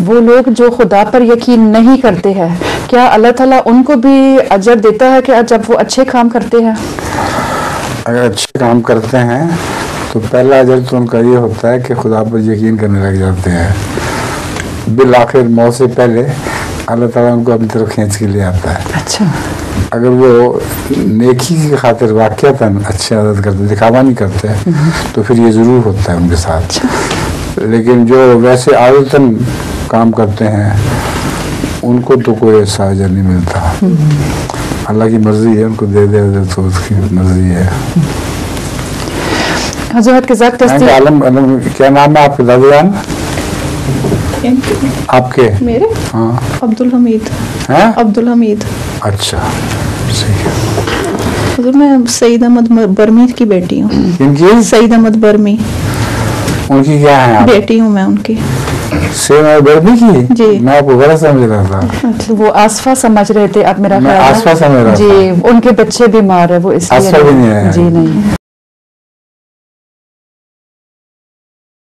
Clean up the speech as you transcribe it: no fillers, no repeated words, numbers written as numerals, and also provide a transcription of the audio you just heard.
وہ لوگ جو خدا پر یقین نہیں کرتے ہیں، کیا اللہ تعالیٰ ان کو بھی اجر دیتا ہے کہ جب وہ اچھے کام کرتے ہیں؟ اگر اچھے کام کرتے ہیں تو پہلا اجر تو ان کا یہ ہوتا ہے کہ خدا پر یقین کرنے لگ جاتے ہیں، بالآخر موت سے پہلے اللہ تعالیٰ ان کو اپنی طرف کھینچ کے لے آتا ہے۔ اچھا، اگر وہ نیکی کی خاطر واقعتاً اچھے عادت کرتے، دکھاوا نہیں کرتے، تو پھر یہ ضرور ہوتا ہے ان کے ساتھ۔ لیکن جو ویسے عادتاً کام کرتے ہیں ان کو تو کوئی ایسا اجر نہیں ملتا۔ اللہ کی مرضی ہے، ان کو دے دے تو اس کی مرضی ہے۔ حضرت کے ذات کیا نام ہے آپ کے دادی جان؟ آپ کے؟ میرے؟ ہاں، عبدالحمید۔ عبدالحمید۔ اچھا، صحیح ہے۔ حضور میں سعید احمد برمی کی بیٹی ہوں۔ کن کی؟ سعید احمد برمی۔ ان کی کیا ہے؟ بیٹی ہوں میں ان کی۔ سعید احمد برمی کی؟ جی۔ میں آپ کو غلط سمجھ رہا تھا۔ وہ آصفہ سمجھ رہے تھے، اب میرا خیال ہے آصفہ سمجھ رہا تھا۔ جی، ان کے بچے بیمار ہے وہ اس لیے۔ آصفہ بھی نہیں ہے؟ جی نہیں۔